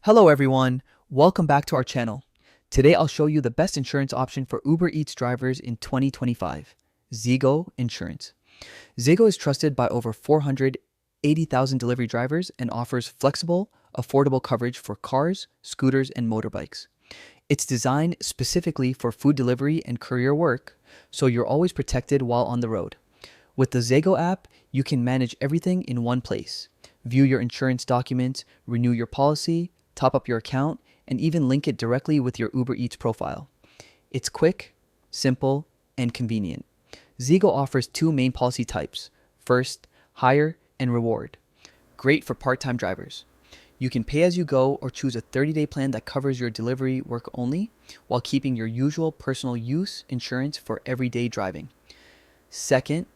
Hello everyone, welcome back to our channel. Today I'll show you the best insurance option for Uber Eats drivers in 2025, Zego Insurance. Zego is trusted by over 480,000 delivery drivers and offers flexible, affordable coverage for cars, scooters, and motorbikes. It's designed specifically for food delivery and courier work, so you're always protected while on the road. With the Zego app, you can manage everything in one place. View your insurance documents, renew your policy, top up your account, and even link it directly with your Uber Eats profile. It's quick, simple, and convenient. Zego offers two main policy types. First, hire and reward. Great for part-time drivers. You can pay as you go or choose a 30-day plan that covers your delivery work only while keeping your usual personal use insurance for everyday driving. Second,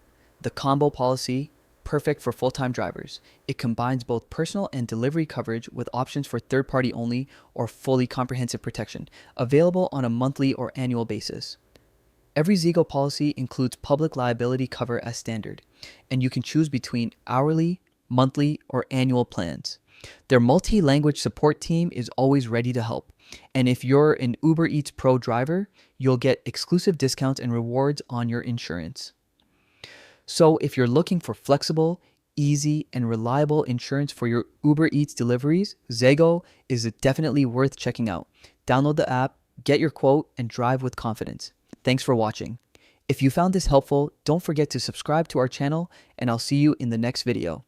the combo policy, perfect for full-time drivers. It combines both personal and delivery coverage with options for third-party only or fully comprehensive protection, available on a monthly or annual basis. Every Zego policy includes public liability cover as standard, and you can choose between hourly, monthly, or annual plans. Their multi-language support team is always ready to help, and if you're an Uber Eats Pro driver, you'll get exclusive discounts and rewards on your insurance. So if you're looking for flexible, easy, and reliable insurance for your Uber Eats deliveries, Zego is definitely worth checking out. Download the app, get your quote, and drive with confidence. Thanks for watching. If you found this helpful, don't forget to subscribe to our channel, and I'll see you in the next video.